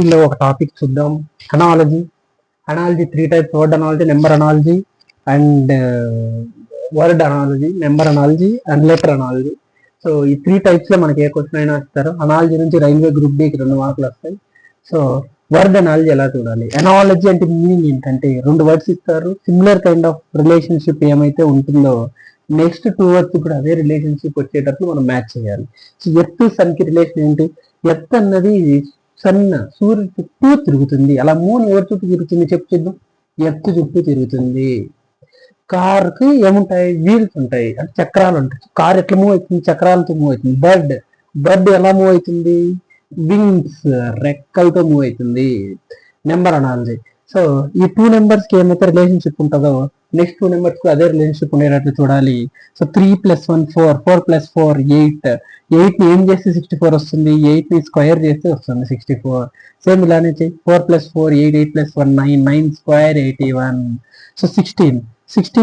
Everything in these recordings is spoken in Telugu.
అనాలజీలో ఒక టాపిక్ చూద్దాం. Analogy analogy 3 types: word analogy, number analogy and word analogy, number analogy and letter analogy. So ఈ 3 టైప్స్ లో మనకి ఏ క్వశ్చన్ అయినా ఇస్తారు. అనాలజీ నుంచి రైల్వే గ్రూప్ డికి 2 మార్కులు వస్తాయి. సో వర్డ్ అనాలజీ ఎలా చూడాలి? అనాలజీ అంటే మీనింగ్ ఏంటంటే 2 వర్డ్స్ ఇస్తారు, సిమిలర్ కైండ్ ఆఫ్ రిలేషన్షిప్ ఏమైతే ఉంటుందో నెక్స్ట్ 2 వర్డ్స్ కూడా అదే రిలేషన్షిప్ వచ్చేటట్లు మనం మ్యాచ్ చేయాలి. సో ఎర్త్ సన్ కి రిలేషన్ ఏంటి? ఎర్త్ అన్నది సన్ సూర్యుడు చుట్టూ తిరుగుతుంది. అలా మూన్ ఎవరి చుట్టూ తిరుగుతుంది చెప్పు చూద్దాం? ఎర్త్ చుట్టూ తిరుగుతుంది. కార్ కి ఏముంటాయి? వీల్స్ ఉంటాయి, అంటే చక్రాలు ఉంటాయి. కార్ ఎట్లా మూవ్ అవుతుంది? చక్రాలతో మూవ్ అవుతుంది. బర్డ్ ఎలా మూవ్ అవుతుంది? వింగ్స్, రెక్కలతో మూవ్ అవుతుంది. Number analogy. సో ఈ 2 నెంబర్స్ కి ఏమైతే రిలేషన్షిప్ ఉంటుందో నెక్స్ట్ 2 నెంబర్స్ కు అదే రిలేషన్షిప్ ఉండేటట్లు చూడాలి. సో 3 + 1 4, 4 + 4 8. 8 ని ఏం చేస్తే 64 వస్తుంది? 8 ని స్క్వేర్ చేస్తే వస్తుంది 64. సేమ్ ఇలానే చెయ్యి. 4 + 4 8, 8 + 1 9, 9 స్క్వేర్ 81. సో 16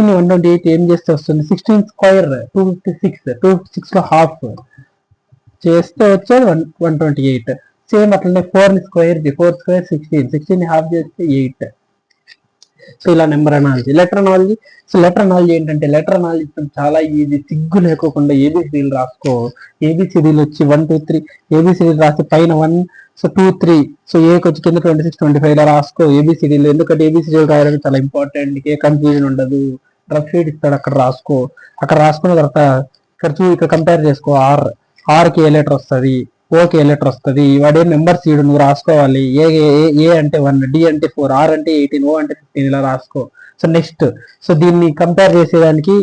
ని 128 ఏం చేస్తే వస్తుంది? 16 స్క్వేర్ 256. 256 లో హాఫ్ చేస్తే వచ్చేది 128. సేమ్ అట్లనే 4 ని స్క్వేర్ 4 స్క్వేర్ 16, 16 ని హాఫ్ చేస్తే 8. సో ఇలా number analogy. Letter analogy. So letter analogy ఏంటంటే లెటర్ అనాలజీ చాలా ఈజీ. సిగ్గు లేకోకుండా ఏబిసిడీలు రాసుకో. ఏబిసిడీలు వచ్చి 1 2 3 ఏబిసిడీలు రాసి పైన 1, సో 2 3, సో ఏకి వచ్చి కింద 26 25 ఇలా రాసుకో ఏబిసిడీలు. ఎందుకంటే ఏబిసిడీలు రాయడం చాలా ఇంపార్టెంట్. ఏ కన్ఫ్యూజన్ ఉండదు. రఫ్ షీట్ ఇస్తాడు, అక్కడ రాసుకో. అక్కడ రాసుకున్న తర్వాత ఇక్కడ కంపేర్ చేసుకో. ఆర్కి ఏ లెటర్ వస్తుంది, ఓకే ఏ లెటర్ వస్తుంది, వాడే నెంబర్స్ ఇడు నువ్వు రాసుకోవాలి. ఏ అంటే 1, డి అంటే 4, ఆర్ అంటే 18, ఓ అంటే 15 ఇలా రాసుకో. సో నెక్స్ట్ సో దీన్ని కంపేర్ చేసేదానికి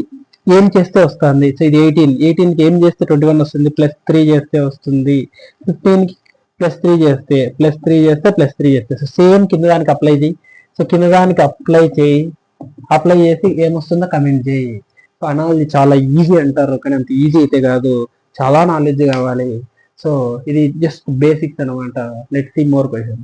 ఏం చేస్తే వస్తుంది? సో ఇది 18 కి ఏం చేస్తే 21 వస్తుంది? +3 చేస్తే వస్తుంది. 15 కి +3 చేస్తే +3 చేస్తే సో సేమ్ కింద దానికి అప్లై చేయి. సో కింద దానికి అప్లై చేసి ఏమొస్తుందో కమెంట్ చేయి. సో అనాలజీ చాలా ఈజీ అంటారు, కానీ అంత ఈజీ అయితే కాదు, చాలా నాలెడ్జ్ కావాలి. సో ఇది జస్ట్ బేసిక్స్ అనమాట. Let's see more questions.